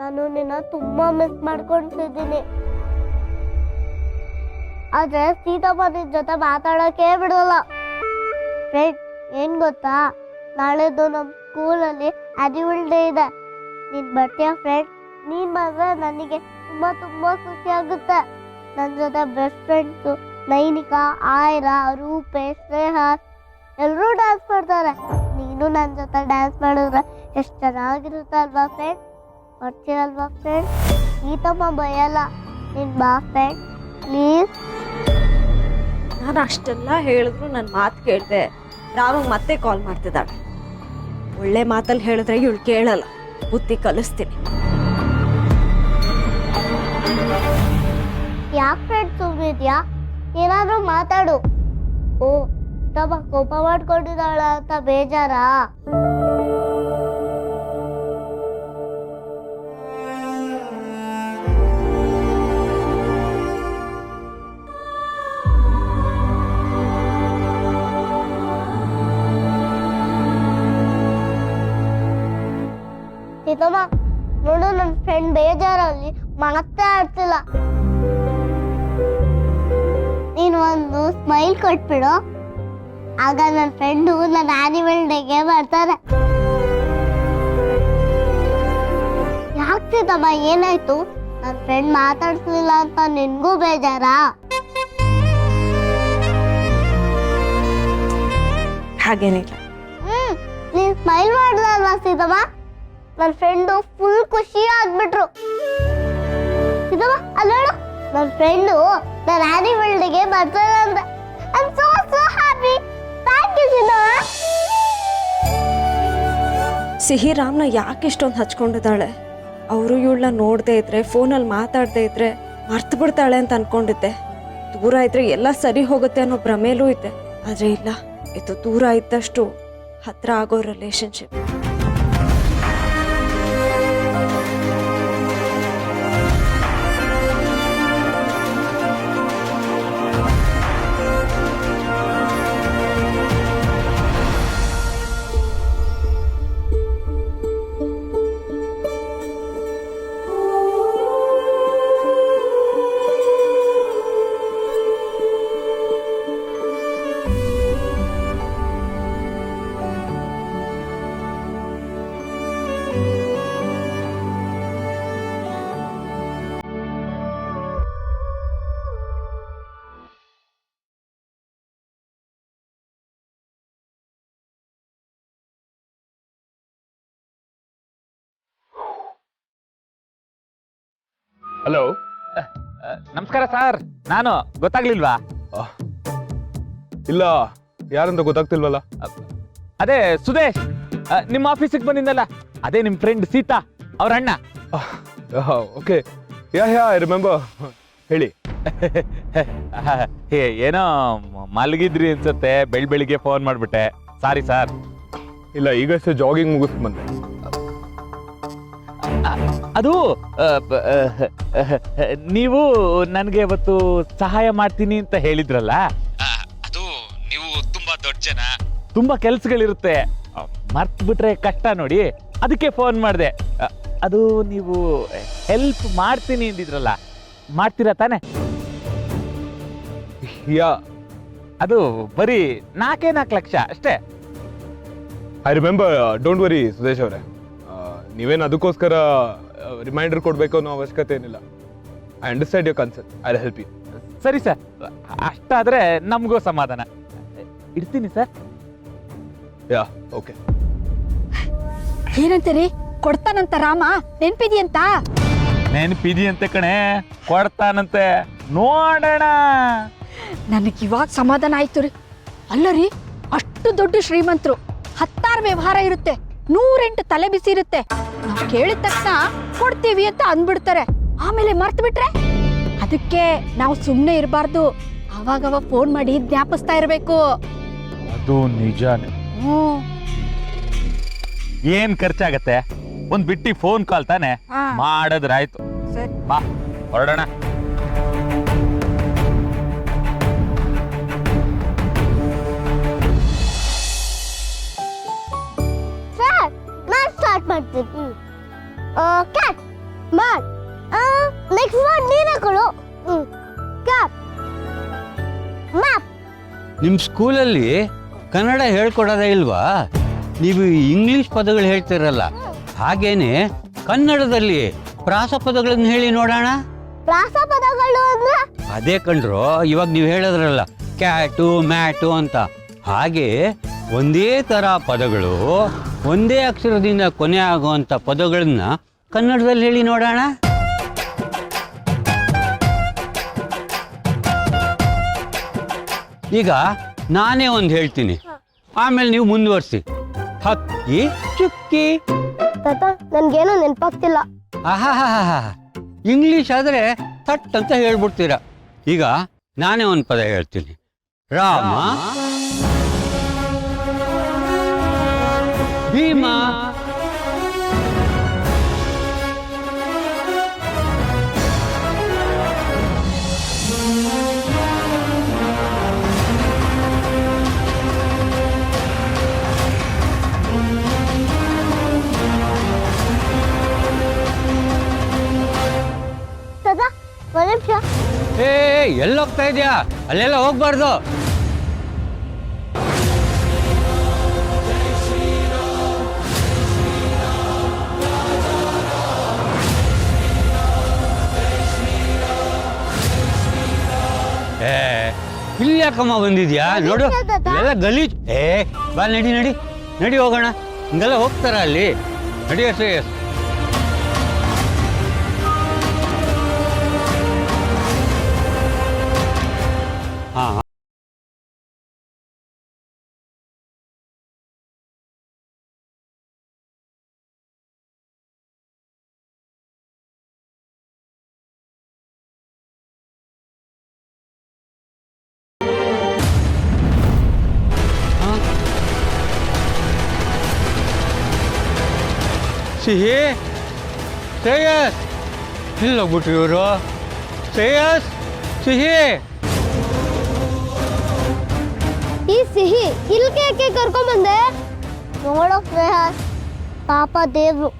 ನಾನು ನಿನ್ನ ತುಂಬಾ ಮಿಸ್ ಮಾಡ್ಕೊಳ್ತಿದ್ದೀನಿ. ಆದ್ರೆ ಸೀತಮ್ಮ ನಿನ್ ಜೊತೆ ಮಾತಾಡೋಕೆ ಬಿಡೋಲ್ಲ. ಫ್ರೆಂಡ್, ಏನ್ ಗೊತ್ತಾ, ನಾಳೆದು ನಮ್ ಸ್ಕೂಲಲ್ಲಿ ಆನ್ಯುವಲ್ ಡೇ ಇದೆ. ನೀನ್ ಬರ್ತೀಯ ಫ್ರೆಂಡ್? ನೀನ್ ಬಂದ್ರೆ ನನಗೆ ತುಂಬಾ ತುಂಬಾ ಖುಷಿ ಆಗುತ್ತೆ. ನನ್ ಜೊತೆ ಬೆಸ್ಟ್ ಫ್ರೆಂಡ್ಸು ನೈನಿಕಾ, ಆಯ್ರಾ, ರೂಪೆ, ಸ್ನೇಹ ಎಲ್ಲರೂ ಡ್ಯಾನ್ಸ್ ಮಾಡ್ತಾರೆ. ನೀನು ನನ್ನ ಜೊತೆ ಡ್ಯಾನ್ಸ್ ಮಾಡಿದ್ರೆ ಎಷ್ಟು ಚೆನ್ನಾಗಿರುತ್ತೆ ಅಲ್ವಾ ಫ್ರೆಂಡ್? ಬರ್ತೀರಲ್ವಾ ಫ್ರೆಂಡ್? ಗೀತಮ್ಮ ಭಯಲ್ಲ. ನೀನ್ ಬಾ ಫ್ರೆಂಡ್ ಪ್ಲೀಸ್. ನಾನು ಅಷ್ಟೆಲ್ಲ ಹೇಳಿದ್ರು ನನ್ನ ಮಾತು ಕೇಳಿದೆ. ರಾಮಗೆ ಮತ್ತೆ ಕಾಲ್ ಮಾಡ್ತಿದ್ದಾಳೆ. ಒಳ್ಳೆ ಮಾತಲ್ಲಿ ಹೇಳಿದ್ರೆ ಇವಳು ಕೇಳಲ್ಲ. ಬುದ್ಧಿ ಕಲಿಸ್ತೀನಿ. ಯಾಕೆ ಫ್ರೆಂಡ್ ಸುಮ್ಮನಿದ್ಯಾ? ಏನಾದ್ರೂ ಮಾತಾಡು. ಓ, ತಮ್ಮ ಕೋಪ ಮಾಡ್ಕೊಂಡಿದ್ದಾಳ ಅಂತ ಬೇಜಾರಾ? ಸೀತಮ್ಮ ನೋಡು, ನನ್ನ ಫ್ರೆಂಡ್ ಬೇಜಾರಲ್ಲಿ ಮಾತೇ ಆಡ್ತಿಲ್ಲ. ನೀನು ಒಂದು ಸ್ಮೈಲ್ ಕೊಟ್ಬಿಡು, ಆಗ ನನ್ನ ಫ್ರೆಂಡು ನನ್ನ ಆನ್ಯುವಲ್ ಡೇಗೆ ಬರ್ತಾರೆ. ಯಾಕೆ ಸೀತಮ್ಮ, ಏನಾಯ್ತು? ನನ್ನ ಫ್ರೆಂಡ್ ಮಾತಾಡ್ಸ್ಲಿಲ್ಲ ಅಂತ ನಿನ್ಗೂ ಬೇಜಾರಾ? ಹಾಗೇನಿಲ್ಲ. ನೀನ್ ಸ್ಮೈಲ್ ಮಾಡ್ದಲ್ವಾ ಸೀತಮ್ಮ? ನನ್ನ ಫ್ರೆಂಡು ಫುಲ್ ಖುಷಿ ಆಗ್ಬಿಟ್ರು. ಸೀತಮ್ಮ ಅಲ್ಲ, ನನ್ನ ಫ್ರೆಂಡು ನನ್ನ ಆನ್ಯುವಲ್ ಡೇಗೆ ಬರ್ತಾರೆ ಅಂತ. I am so happy. Thank you Seethamma. ಸಿಹಿ ರಾಮ್ನ ಯಾಕೆ ಇಷ್ಟೊಂದು ಹಚ್ಕೊಂಡಿದ್ದಾಳೆ? ಅವರು ಇವಳನ್ನ ನೋಡದೆ ಇದ್ರೆ, ಫೋನಲ್ಲಿ ಮಾತಾಡದೆ ಇದ್ರೆ ಮರ್ತು ಬಿಡ್ತಾಳೆ ಅಂತ ಅನ್ಕೊಂಡಿದ್ದೆ. ದೂರ ಇದ್ರೆ ಎಲ್ಲ ಸರಿ ಹೋಗುತ್ತೆ ಅನ್ನೋ ಭ್ರಮೇಲೂ ಇದ್ದೆ. ಆದ್ರೆ ಇಲ್ಲ, ಇದು ದೂರ ಇದ್ದಷ್ಟು ಹತ್ರ ಆಗೋ ರಿಲೇಶನ್ಶಿಪ್. ಹಲೋ, ನಮಸ್ಕಾರ ಸರ್. ನಾನು ಗೊತ್ತಾಗ್ಲಿಲ್ವಾ? ಇಲ್ಲ, ಯಾರಂತ ಗೊತ್ತಾಗ್ತಿಲ್ವಲ್ಲ. ಅದೇ ಸುದೇಶ್, ನಿಮ್ಮ ಆಫೀಸಿಗೆ ಬಂದಿದ್ದಲ್ಲ, ಅದೇ ನಿಮ್ ಫ್ರೆಂಡ್ ಸೀತಾ ಅವ್ರ ಅಣ್ಣ. Okay, yeah I remember. ಹೇಳಿ. ಏನೋ ಮಲಗಿದ್ರಿ ಅನ್ಸುತ್ತೆ, ಬೆಳಿಗ್ಗೆ ಫೋನ್ ಮಾಡ್ಬಿಟ್ಟೆ. Sorry sir. ಇಲ್ಲ, ಈಗಷ್ಟೇ ಜಾಗಿಂಗ್ ಮುಗಿಸ್ಕೊಂಡು ಬಂದೆ. ಅದು ನೀವು ನನಗೆ ಇವತ್ತು ಸಹಾಯ ಮಾಡ್ತೀನಿ ಅಂತ ಹೇಳಿದ್ರಲ್ಲ, ಅದು ನೀವು ತುಂಬಾ ದೊಡ್ಡ ಜನ, ತುಂಬಾ ಕೆಲ್ಸಗಳಿರುತ್ತೆ, ಮರ್ತ್ ಬಿಟ್ರೆ ಕಷ್ಟ ನೋಡಿ, ಅದಕ್ಕೆ ಫೋನ್ ಮಾಡಿದೆ. ಅದು ನೀವು ಹೆಲ್ಪ್ ಮಾಡ್ತೀನಿ ಅಂದಿದ್ರಲ್ಲ, ಮಾಡ್ತೀರಾ ತಾನೆ? ಯಾ, ಅದು ಬರೀ 4 ಲಕ್ಷ ಅಷ್ಟೇ. I remember. Don't worry Sudesh ಅವರೇ, ನೀವೇನು ಅದಕ್ಕೋಸ್ಕರ ರಿಮೈಂಡರ್ ಕೊಡಬೇಕು ಅನ್ನೋ ಅವಶ್ಯಕತೆ ಏನಿಲ್ಲ. I understand your concern. I will help you. ಸರಿ ಸರ್, ಅಷ್ಟಾದ್ರೆ ನಮಗೂ ಸಮಾಧಾನ. ಇಡ್ತೀನಿ ಸರ್. ಯಾ, ಓಕೆ. ಏನಂತೀರಿ? ಕೊಡ್ತಾನಂತ ರಾಮ, ನೆನ್ಪಿದ್ಯಂತ? ನೆನಪಿದೆಯಂತೆ ಕಣೆ, ಕೊಡ್ತಾನಂತೆ, ನೋಡೋಣ. ನನಗಿವಾಗ ಸಮಾಧಾನ ಆಯ್ತು ರೀ. ಅಲ್ಲ ರೀ, ಅಷ್ಟು ದೊಡ್ಡ ಶ್ರೀಮಂತರು, 10 ವ್ಯವಹಾರ ಇರುತ್ತೆ, 108 ತಲೆ ಬಿಸಿ ಇರುತ್ತೆ. ನಾವು ಕೇಳಿದ ತಕ್ಷಣ ಕೊಡ್ತೀವಿ ಅಂತ ಅಂದ್ಬಿಡ್ತಾರೆ, ಆಮೇಲೆ ಮರ್ತು ಬಿಟ್ರೆ. ಅದಕ್ಕೆ ನಾವು ಸುಮ್ಮನೆ ಇರಬಾರ್ದು, ಅವಾಗವ ಫೋನ್ ಮಾಡಿ ಜ್ಞಾಪಿಸ್ತಾ ಇರಬೇಕು. ಅದು ನಿಜಾನೇ. ಏನ್ ಖರ್ಚಾಗತ್ತೆ? ಒಂದ್ ಬಿಟ್ಟಿ ಫೋನ್ ಕಾಲ್ ತಾನೆ ಮಾಡಿದ್ರಾಯ್ತು. ಬಾ ಹೊರಡೋಣ. ಸರ್, ನಾನು ಸ್ಟಾರ್ಟ್ ಮಾಡ್ತೀನಿ. Cat map. ನಿಮ್ಮ ಸ್ಕೂಲಲ್ಲಿ ಕನ್ನಡ ಹೇಳ್ಕೊಡೋದೇ ಇಲ್ವಾ? ನೀವು ಇಂಗ್ಲಿಷ್ ಪದಗಳು ಹೇಳ್ತಿರಲ್ಲ, ಹಾಗೇನೆ ಕನ್ನಡದಲ್ಲಿ ಪ್ರಾಸ ಪದಗಳನ್ನು ಹೇಳಿ ನೋಡೋಣ. ಪ್ರಾಸ ಪದಗಳು ಅಂದ್ರೆ ಅದೇ ಕಂಡ್ರು, ಇವಾಗ ನೀವು ಹೇಳಿದ್ರಲ್ಲ ಕ್ಯಾಟು ಮ್ಯಾಟು ಅಂತ, ಹಾಗೆ ಒಂದೇ ಥರ ಪದಗಳು ಒಂದೇ ಅಕ್ಷರದಿಂದ ಕೊನೆ ಆಗುವಂಥ ಪದಗಳನ್ನ ಕನ್ನಡದಲ್ಲಿ ಹೇಳಿ ನೋಡೋಣ. ಈಗ ನಾನೇ ಒಂದು ಹೇಳ್ತೀನಿ, ಆಮೇಲೆ ನೀವು ಮುಂದುವರಿಸಿ. ಹಕ್ಕಿ ಚುಕ್ಕಿ. ತಾತ ನನ್ಗೇನು ನೆನಪಾಗ್ತಿಲ್ಲ. ಆಹಾ, ಇಂಗ್ಲಿಷ್ ಆದರೆ ಥಟ್ ಅಂತ ಹೇಳ್ಬಿಡ್ತೀರ. ಈಗ ನಾನೇ ಒಂದು ಪದ ಹೇಳ್ತೀನಿ. ರಾಮ, ಭೀಮ, ತಾತ ಒಂದ್ ನಿಮಿಷ. ಎಲ್ಲೋಗ್ತಾ ಇದೆಯಾ? ಅಲ್ಲೆಲ್ಲ ಹೋಗ್ಬಾರ್ದು. ಇಲ್ಲಿ ಯಾಕಮ್ಮ ಬಂದಿದ್ಯಾ? ನೋಡು ಎಲ್ಲ ಗಲೀಜ್. ಬಾ ನಡಿ ನಡಿ ನಡಿ ಹೋಗೋಣ. ಹಿಂಗೆಲ್ಲ ಹೋಗ್ತಾರ ಅಲ್ಲಿ? ನಡಿ ಶ್ರೇಯಸ್. ಹಾ, ಸಿಹಿ, ಶ್ರೇಯಸ್, ಇಲ್ಲೋಗ್ಬಿಟ್ರಿ ಇವರು. ಶ್ರೇಯಸ್, ಸಿಹಿ. ಈ ಸಿಹಿ ಇಲ್ಕೆ ಯಾಕೆ ಕರ್ಕೊಂಬಂದೆ? ನೋಡೋ ಶ್ರೇಯಸ್, ಪಾಪ ದೇವ್ರು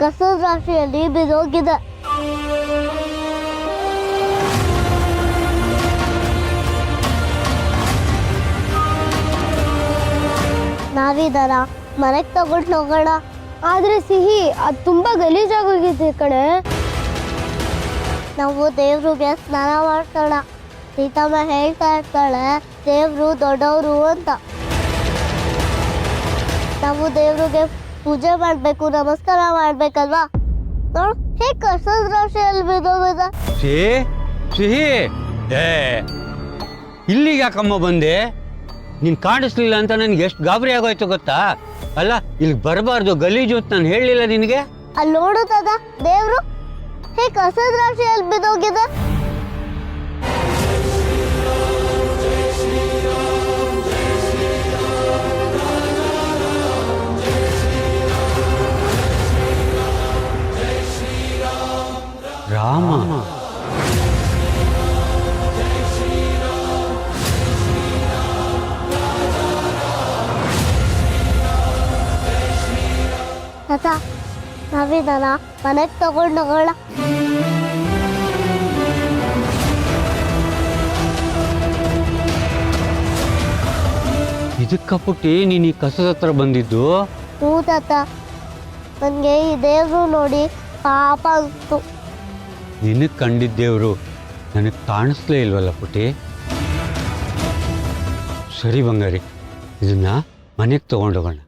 ಕಸದ ರಾಶಿಯಲ್ಲಿ ಬಿದ್ದೋಗಿದೆ. ನಾವಿದಾರ ಮನೆಗೆ ತಗೊಂಡು ಹೋಗೋಣ. ಆದ್ರೆ ಸಿಹಿ ಅದು ತುಂಬಾ ಗಲೀಜಾಗೋಗಿದೆ ಕಣೆ. ನಾವು ದೇವ್ರಿಗೆ ಸ್ನಾನ ಮಾಡ್ಸೋಣ. ಸೀತಮ್ಮ ಹೇಳ್ತಾ ಇರ್ತಾಳೆ ದೇವ್ರು ದೊಡ್ಡವರು ಅಂತ. ನಾವು ದೇವ್ರಿಗೆ ಪೂಜೆ ಮಾಡ್ಬೇಕು, ನಮಸ್ಕಾರ ಮಾಡ್ಬೇಕಲ್ವಾ? ನೋಡು ಹೇಗೆ ಕಸದ ರಾಶಿಯಲ್ಲಿ ಬಿದ್ದೋಗಿದೆ. ಸಿಹಿ, ಇಲ್ಲಿಗೆ ಯಾಕಮ್ಮ ಬಂದೆ? ನೀನು ಕಾಣಿಸ್ಲಿಲ್ಲ ಅಂತ ನನಗೆ ಎಷ್ಟು ಗಾಬರಿ ಆಗೋಯ್ತು ಗೊತ್ತಾ? ಅಲ್ಲ, ಇಲ್ಲಿ ಬರಬಾರ್ದು, ಗಲೀಜು ಅಂತ ನಾನು ಹೇಳಲಿಲ್ಲ ನಿನಗೆ? ಅಲ್ಲಿ ನೋಡುತ್ತದ ದೇವ್ರು ಹೇಗೆ ಕಸದ ರಾಶಿಯಲ್ಲಿ ಬಿದ್ದೋಗಿದೆ. ರಾಮ, ತಾತ ನಾವಿದಾನ ಮನೆಗೆ ತಗೊಂಡು ಹೋಗೋಣ. ಇದಕ್ಕ ಪುಟ್ಟಿ ನೀನು ಈ ಕಸದ ಹತ್ರ ಬಂದಿದ್ದು? ಹ್ಞೂ ತಾತ, ನನಗೆ ಈ ದೇವ್ರು ನೋಡಿ ಪಾಪ ಅನಿಸ್ತು. ನಿನಗೆ ಕಂಡಿದ್ದೇವರು ನನಗೆ ಕಾಣಿಸ್ಲೇ ಇಲ್ವಲ್ಲ ಪುಟ್ಟಿ. ಸರಿ ಬಂಗಾರಿ, ಇದನ್ನ ಮನೆಗೆ ತಗೊಂಡೋಗೋಣ.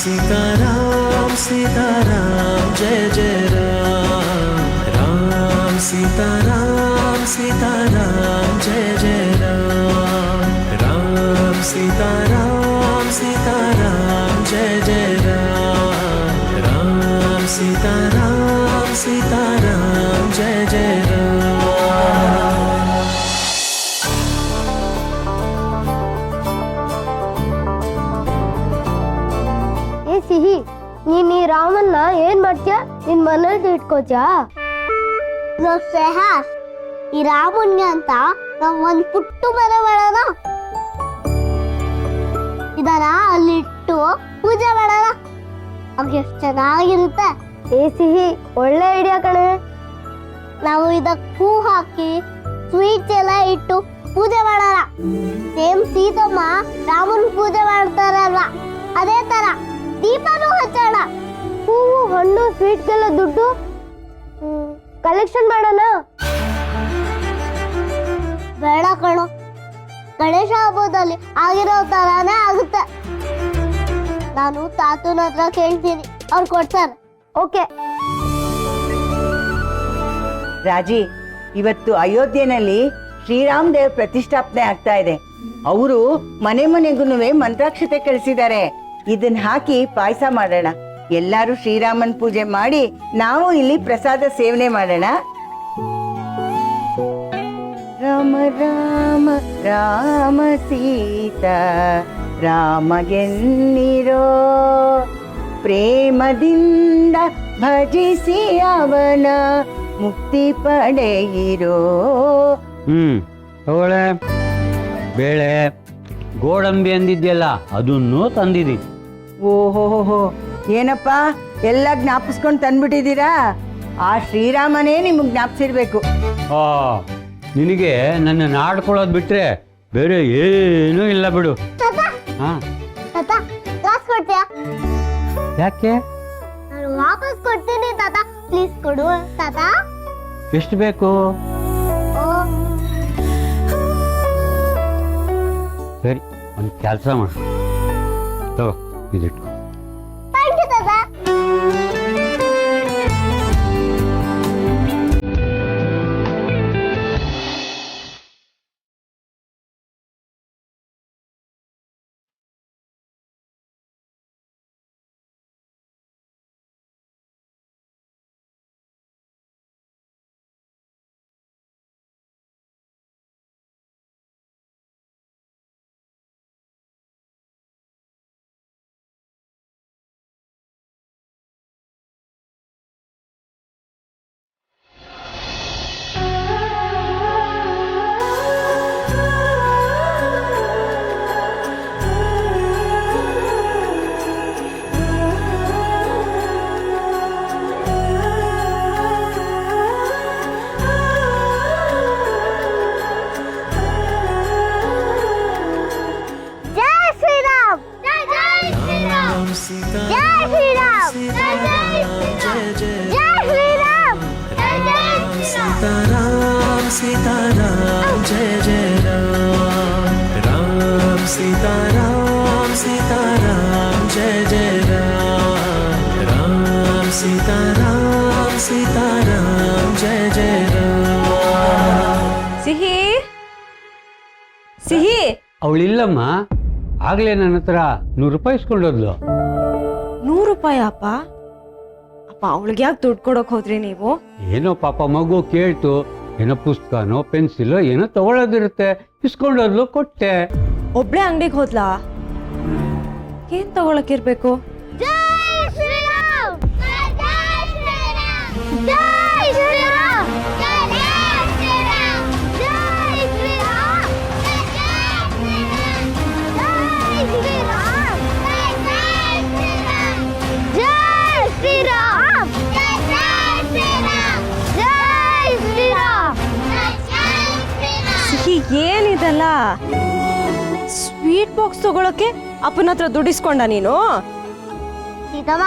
सीताराम सीताराम जय जय राम, राम सीताराम सीताराम जय जय राम, राम सीताराम सीताराम जय जय राम, राम सीताराम सीताराम जय जय राम. ಸಿಹಿ ನೀನ್ ಈ ರಾಮನ್ನ ಏನ್ ಮಾಡ್ತೀಯ? ನಿನ್ ಮನೇಲಿ ಇಟ್ಕೋತ್ಯಾ? ಈ ರಾಮನ್ಗೆ ಅಂತ ನಾವ್ ಒಂದ್ ಪುಟ್ಟು ಮನೆ ಮಾಡೋಣ, ಇದನ್ನ ಅಲ್ಲಿಟ್ಟು ಪೂಜೆ ಮಾಡೋಣ. ಅವಾಗ ಎಷ್ಟ್ ಚೆನ್ನಾಗಿರುತ್ತೆ. ಸಿಹಿ, ಒಳ್ಳೆ ಐಡಿಯಾ ಕಣೆ. ನಾವು ಇದಕ್ ಹೂ ಹಾಕಿ ಸ್ವೀಟ್ಸ್ ಎಲ್ಲ ಇಟ್ಟು ಪೂಜೆ ಮಾಡೋಣ. ಸೇಮ್ ಸೀತಮ್ಮ ರಾಮನ್ ಪೂಜೆ ಮಾಡ್ತಾರಲ್ವಾ, ಅದೇ ತರ ದೀಪನೂ ಹಚ್ಚೋಣ. ಹೂವು, ಹಣ್ಣು, ಸ್ವೀಟ್ಗೆಲ್ಲ ದುಡ್ಡು ಕಲೆಕ್ಷನ್ ಮಾಡೋಣ. ಬೇಡ ಕಣೋ, ಗಣೇಶ ಹಬ್ಬದಲ್ಲಿ ಆಗಿರೋ ತರಾನೇ ಆಗುತ್ತೆ. ನಾನು ತಾತನ ಹತ್ರ ಕೇಳ್ತೀನಿ, ಅವ್ರು ಕೊಡ್ತಾರೆ. ಓಕೆ ರಾಜಿ, ಇವತ್ತು ಅಯೋಧ್ಯೆನಲ್ಲಿ ಶ್ರೀರಾಮ್ ದೇವ್ ಪ್ರತಿಷ್ಠಾಪನೆ ಆಗ್ತಾ ಇದೆ. ಅವರು ಮನೆ ಮನೆಗೂ ಮಂತ್ರಾಕ್ಷತೆ ಕಳಿಸಿದ್ದಾರೆ. ಇದನ್ನ ಹಾಕಿ ಪಾಯಸ ಮಾಡೋಣ. ಎಲ್ಲಾರು ಶ್ರೀರಾಮನ್ ಪೂಜೆ ಮಾಡಿ ನಾವು ಇಲ್ಲಿ ಪ್ರಸಾದ ಸೇವನೆ ಮಾಡೋಣ. ರಾಮ ರಾಮ ರಾಮ ಸೀತಾ ರಾಮಗೆನ್ನಿರೋ, ಪ್ರೇಮದಿಂದ ಭಜಿಸಿ ಅವನ ಮುಕ್ತಿ ಪಡೆಯಿರೋ. ತಗೊಳ್ಳೆ, ಬೇಳೆ ಗೋಡಂಬಿ ಅಂದಿದ್ಯಲ್ಲ ಅದನ್ನು ತಂದಿದ್ದೀನಿ. ಓಹೋಹೋ, ಏನಪ್ಪ ಎಲ್ಲ ಜ್ಞಾಪಿಸ್ಕೊಂಡು ತಂದ್ಬಿಟ್ಟಿದ್ದೀರಾ? ಆ ಶ್ರೀರಾಮನೇ ನಿಮಗೆ ಜ್ಞಾಪಿಸಿರ್ಬೇಕು. ನಿನಗೆ ನನ್ನ ನಾಡ್ಕೊಳ್ಳೋದು ಬಿಟ್ರೆ ಬೇರೆ ಏನೂ ಇಲ್ಲ ಬಿಡು. ಹಾ, ಕಾಸು ಕೊಡ್ತೀಯಾ? ಯಾಕೆ? ನಾನು ವಾಪಸ್ ಕೊಡ್ತೀನಿ ತಾತ, ಪ್ಲೀಸ್ ಕೊಡು ತಾತ. ಎಷ್ಟು ಬೇಕು? ಸರಿ, ಒಂದು ಕೆಲಸ ಮಾಡು, ತಗೋ ಇದಿಟ್ಟು. ಥ್ಯಾಂಕ್ ಯು ತಾತ. सीताराम सीताराम जय जय राम, राम सीताराम सीताराम जय जय राम, राम सीताराम सीताराम जय जय राम. ಸಿಹಿ, ಸಿಹಿ, ಅವಳಿಲ್ಲಮ್ಮ, ಆಗ್ಲೇ ನನ್ನ ಹತ್ರ 100 ರೂಪಾಯಿ ಇಸ್ಕೊಂಡೋದ್ಲು. 100 ರೂಪಾಯಿ ಅಪ್ಪ? ಅಪ್ಪ, ಅವಳಿಗೆ ಯಾಕೆ ದುಡ್ಡು ಕೊಡೋಕೆ ಹೋದ್ರಿ ನೀವು? ಏನೋ ಪಾಪ ಮಗು ಕೇಳ್ತು, ಏನೋ ಪುಸ್ತಕನೋ ಪೆನ್ಸಿಲ್ ಏನೋ ತಗೊಳ್ಳೋದಿರುತ್ತೆ, ಇಸ್ಕೊಂಡೋದ್ಲು, ಕೊಟ್ಟೆ. ಒಬ್ಳೆ ಅಂಗಡಿಗೆ ಹೋದ್ಲಾ? ಏನ್ ತಗೊಳಕಿರ್ಬೇಕು? ಜೈ ಶ್ರೀರಾಮ್, ಜೈ ಶ್ರೀರಾಮ್, ಜೈ ಶ್ರೀರಾಮ್, ಜೈ ಶ್ರೀರಾಮ್, ಜೈ ಶ್ರೀರಾಮ್, ಜೈ ಶ್ರೀರಾಮ್, ಜೈ ಶ್ರೀರಾಮ್, ಜೈ ಶ್ರೀರಾಮ್. ಸಿಹಿ, ಏನಿದಲ್ಲ? ಸ್ವೀಟ್ ಬಾಕ್ಸ್ ತಗೊಳಕ್ಕೆ ಅಪ್ಪನ ಹತ್ರ ದುಡ್ಡಿಸ್ಕೊಂಡ ನೀನು? ಸೀತಮ್ಮ,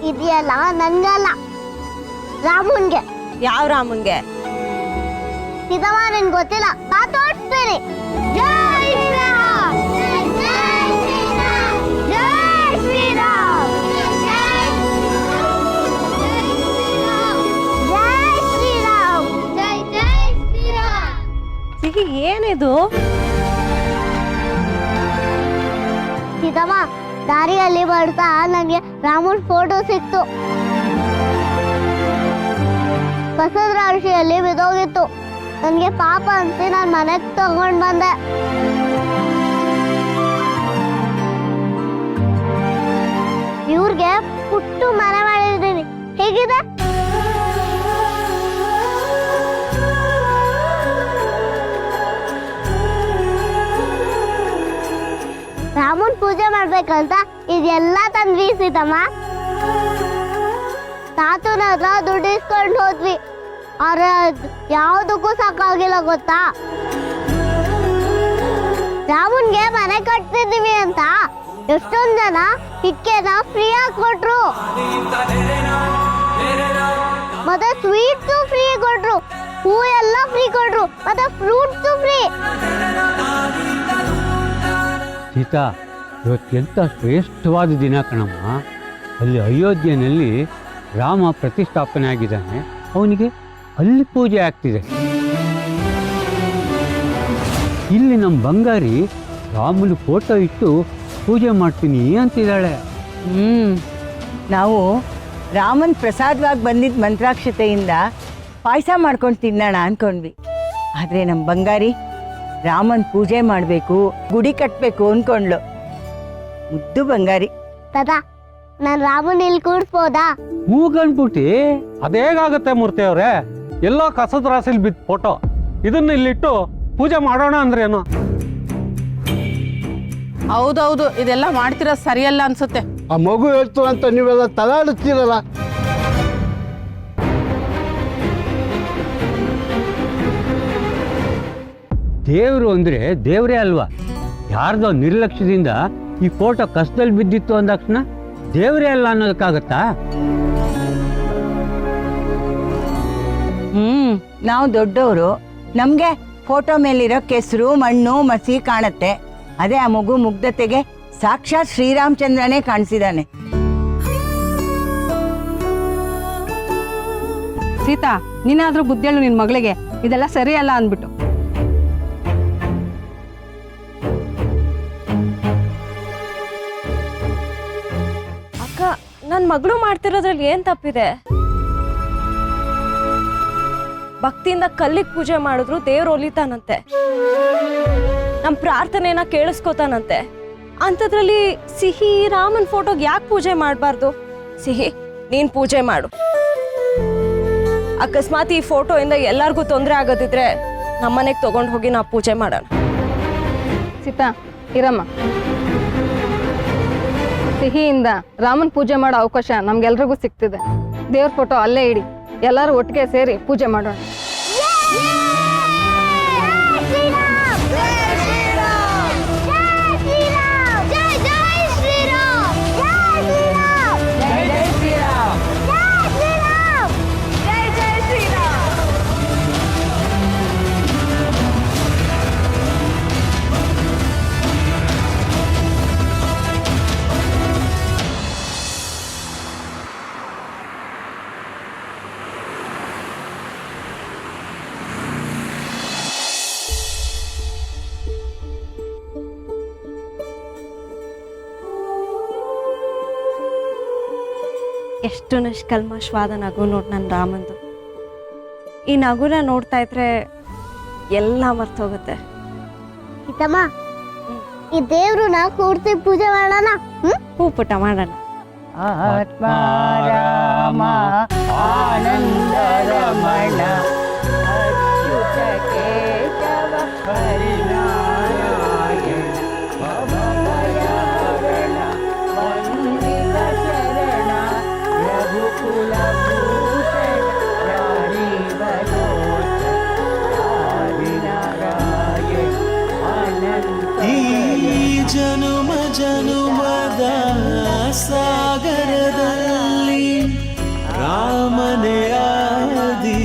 ಇದೆಯಲ್ಲ ನನ್ಗಲ್ಲ, ರಾಮುನ್ಗೆ. ಯಾವ ರಾಮನ್ಗೆ? ಸೀತಮ್ಮ, ನನ್ಗೆ ಗೊತ್ತಿಲ್ಲ, ನಾ ತೋರಿಸ್ತೀನಿ. ಜೈ ಶ್ರೀರಾಮ್, ಜೈ ಶ್ರೀರಾಮ್, ಜೈ ಶ್ರೀರಾಮ್, ಜೈ ಶ್ರೀರಾಮ್, ಜೈ ಜೈ ಶ್ರೀರಾಮ್. ಸಿಹಿ, ಏನಿದು? ಸೀತಮ್ಮ, ದಾರಿಯಲ್ಲಿ ಬರ್ತಾ ನನಗೆ ರಾಮನ್ ಫೋಟೋ ಸಿಕ್ತು. ಕಸದ ರಾಶಿಯಲ್ಲಿ ಬಿದ್ದೋಗಿತ್ತು. ನನಗೆ ಪಾಪ ಅನ್ಸಿ ನಾನು ಮನೆಗೆ ತಗೊಂಡ್ ಬಂದೆ. ಇವ್ರಿಗೆ ರಾಮನ್ಗೆ ಪುಟ್ಟು ಮನೆ ಮಾಡಿದ್ದೀನಿ. ಹೇಗಿದೆ? ರಾಮನ್ ಪೂಜೆ ಮಾಡ್ಬೇಕಂತ ಇದೆಲ್ಲ ತಂದ್ವಿ ಸೀತಮ್ಮ. ತಾತನ ಹತ್ರ ದುಡ್ಡು ಇಸ್ಕೊಂಡು ಹೋದ್ವಿ. ಅವ್ರ ಯಾವುದಕ್ಕೂ ಸಾಕಾಗಿಲ್ಲ ಗೊತ್ತಾ? ರಾಮನ್ಗೆ ಮನೆ ಕಟ್ತಿದೀವಿ ಅಂತ ಎಷ್ಟೊಂದ್ ಜನ ಇಟ್ಕೆನ ಫ್ರೀ ಆಗಿ ಕೊಟ್ರು, ಮತ್ತೆ ಸ್ವೀಟ್ಸು ಫ್ರೀ ಕೊಟ್ರು, ಹೂ ಎಲ್ಲ ಫ್ರೀ ಕೊಟ್ರು, ಮತ್ತೆ ಫ್ರೂಟ್ಸು ಫ್ರೀ. ಸೀತಾ, ಇವತ್ತೆಂಥ ಶ್ರೇಷ್ಠವಾದ ದಿನ ಕಣಮ್ಮ. ಅಲ್ಲಿ ಅಯೋಧ್ಯೆಯಲ್ಲಿ ರಾಮ ಪ್ರತಿಷ್ಠಾಪನೆ ಆಗಿದ್ದಾನೆ, ಅವನಿಗೆ ಅಲ್ಲಿ ಪೂಜೆ ಆಗ್ತಿದೆ. ಇಲ್ಲಿ ನಮ್ಮ ಬಂಗಾರಿ ರಾಮನ ಫೋಟೋ ಇಟ್ಟು ಪೂಜೆ ಮಾಡ್ತೀನಿ ಅಂತಿದ್ದಾಳೆ. ನಾವು ರಾಮನ್ ಪ್ರಸಾದವಾಗಿ ಬಂದಿದ್ದ ಮಂತ್ರಾಕ್ಷತೆಯಿಂದ ಪಾಯಸ ಮಾಡ್ಕೊಂಡು ತಿನ್ನೋಣ ಅನ್ಕೊಂಡ್ವಿ. ಆದರೆ ನಮ್ಮ ಬಂಗಾರಿ ರಾಮನ್ ಪೂಜೆ ಮಾಡಬೇಕು, ಗುಡಿ ಕಟ್ಟಬೇಕು ಅನ್ಕೊಂಡ್ಲು. ಮುದ್ದು ಬಂಗಾರಿ. ತಾತ, ನಾನ್ ರಾಮನ್ ಇಲ್ಲಿ ಕೂಡ್ಸ್ಬೋದಾ? ಮೂಗನ್ಬಿಟ್ಟು ಅದೇಗಾಗತ್ತೆ ಮೂರ್ತಿ ಅವ್ರೆ, ಎಲ್ಲೋ ಕಸದ ರಾಸಿಲ್ ಬಿದ್ದ ಫೋಟೋ ಇದನ್ನ ಇಲ್ಲಿಟ್ಟು ಪೂಜೆ ಮಾಡೋಣ ಅಂದ್ರೇನು? ಹೌದೌದು, ಇದೆಲ್ಲ ಮಾಡ್ತಿರೋ ಸರಿಯಲ್ಲ ಅನ್ಸುತ್ತೆ. ಆ ಮಗು ಹೇಳ್ತು ಅಂತ ನೀವೆಲ್ಲ ತಲಾಡುತ್ತೀರಲ್ಲ. ದೇವರು ಅಂದ್ರೆ ದೇವ್ರೇ ಅಲ್ವಾ? ಯಾರ್ದೋ ನಿರ್ಲಕ್ಷ್ಯದಿಂದ ಈ ಫೋಟೋ ಕಸದಲ್ಲಿ ಬಿದ್ದಿತ್ತು ಅಂದಾಕ್ಷಣ ದೇವ್ರೇ ಅಲ್ಲ ಅನ್ನೋದಕ್ಕಾಗತ್ತಾ? ನಾವು ದೊಡ್ಡವರು, ನಮ್ಗೆ ಫೋಟೋ ಮೇಲಿರೋ ಕೆಸರು ಮಣ್ಣು ಮಸಿ ಕಾಣತ್ತೆ. ಅದೇ ಆ ಮಗು ಮುಗ್ಧತೆಗೆ ಸಾಕ್ಷಾತ್ ಶ್ರೀರಾಮಚಂದ್ರನೇ ಕಾಣಿಸಿದಾನೆ. ಸೀತಾ, ನೀನಾದ್ರೂ ಬುದ್ಧಿಯಳು ನಿನ್ ಮಗಳಿಗೆ ಇದೆಲ್ಲ ಸರಿಯಲ್ಲ ಅಂದ್ಬಿಟ್ಟು. ಅಕ್ಕ, ನನ್ನ ಮಗಳು ಮಾಡ್ತಿರೋದ್ರಲ್ಲಿ ಏನ್ ತಪ್ಪಿದೆ? ಭಕ್ತಿಯಿಂದ ಕಲ್ಲಿಗೆ ಪೂಜೆ ಮಾಡಿದ್ರು ದೇವ್ರು ಒಲಿತಾನಂತೆ, ನಮ್ಮ ಪ್ರಾರ್ಥನೆನ ಕೇಳಿಸ್ಕೊತಾನಂತೆ. ಅಂಥದ್ರಲ್ಲಿ ಸಿಹಿ ರಾಮನ್ ಫೋಟೋಗೆ ಯಾಕೆ ಪೂಜೆ ಮಾಡಬಾರ್ದು? ಸಿಹಿ, ನೀನ್ ಪೂಜೆ ಮಾಡು. ಅಕಸ್ಮಾತ್ ಈ ಫೋಟೋಯಿಂದ ಎಲ್ಲರಿಗೂ ತೊಂದರೆ ಆಗೋದಿದ್ರೆ ನಮ್ಮನೆಗೆ ತಗೊಂಡು ಹೋಗಿ ನಾವು ಪೂಜೆ ಮಾಡೋಣ. ಸೀತಾ, ಇರಮ್ಮ. ಸಿಹಿಯಿಂದ ರಾಮನ್ ಪೂಜೆ ಮಾಡೋ ಅವಕಾಶ ನಮ್ಗೆಲ್ರಿಗೂ ಸಿಗ್ತಿದೆ. ದೇವ್ರ ಫೋಟೋ ಅಲ್ಲೇ ಇಡಿ, ಎಲ್ಲರೂ ಒಟ್ಟಿಗೆ ಸೇರಿ ಪೂಜೆ ಮಾಡೋಣ. ಎಷ್ಟು ನಿಷ್ಕಲ್ಮಶವಾದ ನಗು ನೋಡ್ ನನ್ನ ರಾಮಂದು. ಈ ನಗುನ ನೋಡ್ತಾ ಇದ್ರೆ ಎಲ್ಲ ಮರ್ತೋಗುತ್ತೆ. ಸೀತಮ್ಮ, ಈ ದೇವ್ರನ್ನ ಕೂರ್ಸಿ ಪೂಜೆ ಮಾಡೋಣ. ಹೂ ಪುಟ ಮಾಡೋಣ. ಆತ್ಮ ರಾಮ ಆನಂದ ರಮಣ ಅಚ್ಯುತ ಕೇಶವ ಹರಿನಾರಾಯಣ ಭವಭಯಹರಣ ವಂದಿತ ಶರಣ ರಘುಕುಲ ಭೂಷಣ ಹರಿವರೋಚ ಹರಿನಾರಾಯಣ ಅನಂತ. ಈ ಜನುಮ ಜನುಮದ ಸಾಗರದಲ್ಲಿ ರಾಮನೇ ಆದಿ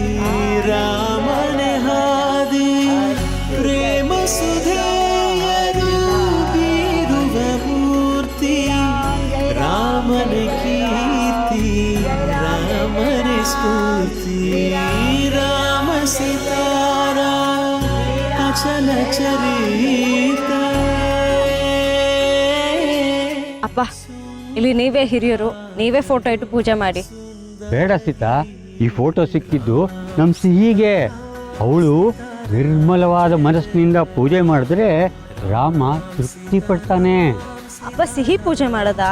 ರಾಮನೇ ಹಾದಿ ಪ್ರೇಮ ಸುಧೆಯರು ಬೀರುವ ಮೂರ್ತಿ ರಾಮನೇ ಕೀರ್ತಿ ರಾಮನೇ ಸ್ಫೂರ್ತಿ ರಾಮ ಸಿತಾರ ಅಚಲ ಚರಿತ. ಅಪ್ಪ, ಇಲ್ಲಿ ನೀವೇ ಹಿರಿಯರು, ನೀವೇ ಫೋಟೋ ಇಟ್ಟು ಪೂಜೆ ಮಾಡಿ. ಬೇಡ ಸೀತಾ, ಈ ಫೋಟೋ ಸಿಕ್ಕಿದ್ದು ನಮ್ಮ ಸಿಹಿಗೆ. ಅವಳು ನಿರ್ಮಲವಾದ ಮನಸ್ಸಿನಿಂದ ಪೂಜೆ ಮಾಡಿದ್ರೆ ರಾಮ ತೃಪ್ತಿ ಪಡ್ತಾನೆ. ಅಪ್ಪ, ಸಿಹಿ ಪೂಜೆ ಮಾಡದಾ?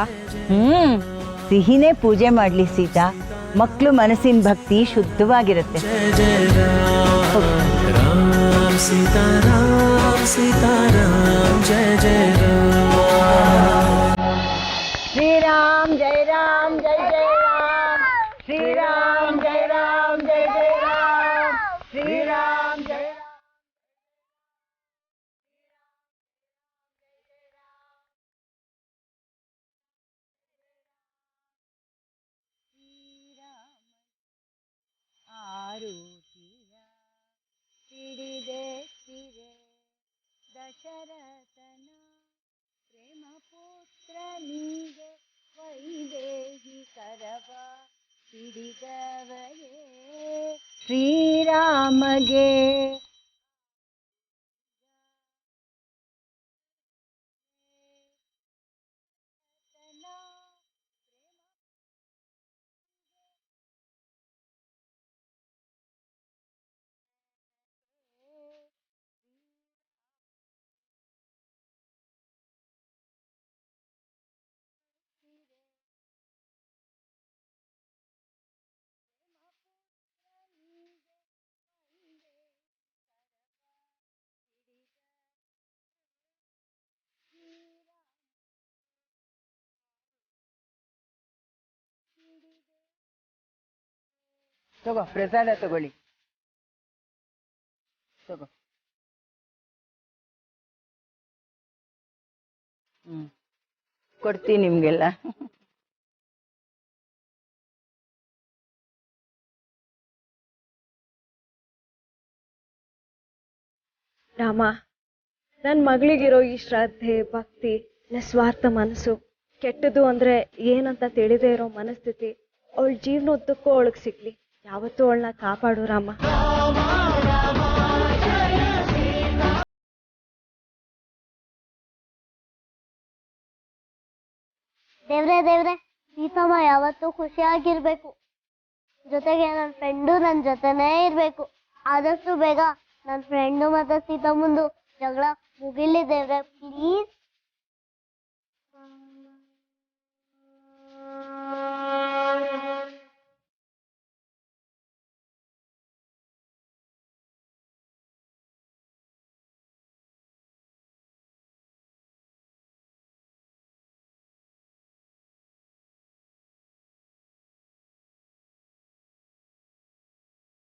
ಸಿಹಿನೇ ಪೂಜೆ ಮಾಡ್ಲಿ ಸೀತಾ, ಮಕ್ಕಳು ಮನಸ್ಸಿನ ಭಕ್ತಿ ಶುದ್ಧವಾಗಿರುತ್ತೆ. राम सीताराम सीताराम जय जय राम. ಶ್ರೀರಾಮ್ ಜಯ ರಾಮ್ ಜಯ ಜಯ ರಾಮ್, ಶ್ರೀರಾಮ್ ಜಯ ರಾಮ್ ಜಯ ಜಯ ರಾಮ್, ಶ್ರೀರಾಮ್ ಜಯ ರಾಮ್. ಆರುತಿಯ ಹಿಡಿದೆ ಸಿರೆ ದಶರಥನ ಪ್ರೇಮ ಪುತ್ರನಿಗೆ ವೈದೇಹಿ ಕರವ ಹಿಡಿದವರೇ ಶ್ರೀರಾಮಗೆ. ತಗೋ ಪ್ರಸಾದ ತಗೊಳ್ಳಿ, ತಗೋ. ಕೊಡ್ತೀನಿ ನಿಮ್ಗೆಲ್ಲ. ರಾಮ, ನನ್ನ ಮಗಳಿಗಿರೋ ಈ ಶ್ರದ್ಧೆ, ಭಕ್ತಿ, ನಿಸ್ವಾರ್ಥ ಮನಸ್ಸು, ಕೆಟ್ಟದು ಅಂದ್ರೆ ಏನಂತ ತಿಳಿದೇ ಇರೋ ಮನಸ್ಥಿತಿ ಅವಳ ಜೀವನೋದ್ದಕ್ಕೂ ಅವಳಿಗೆ ಸಿಗ್ಲಿ. ಯಾವತ್ತೂ ಅವಳನ್ನ ಕಾಪಾಡು ರಾಮ. ದೇವ್ರೆ ದೇವ್ರೆ, ಸೀತಮ್ಮ ಯಾವತ್ತೂ ಖುಷಿಯಾಗಿರ್ಬೇಕು. ಜೊತೆಗೆ ನನ್ನ ಫ್ರೆಂಡು ನನ್ನ ಜೊತೆನೇ ಇರ್ಬೇಕು. ಆದಷ್ಟು ಬೇಗ ನನ್ನ ಫ್ರೆಂಡು ಮತ್ತೆ ಸೀತಮ್ಮಂದು ಜಗಳ ಮುಗಿಲಿ ದೇವ್ರೆ, ಪ್ಲೀಸ್.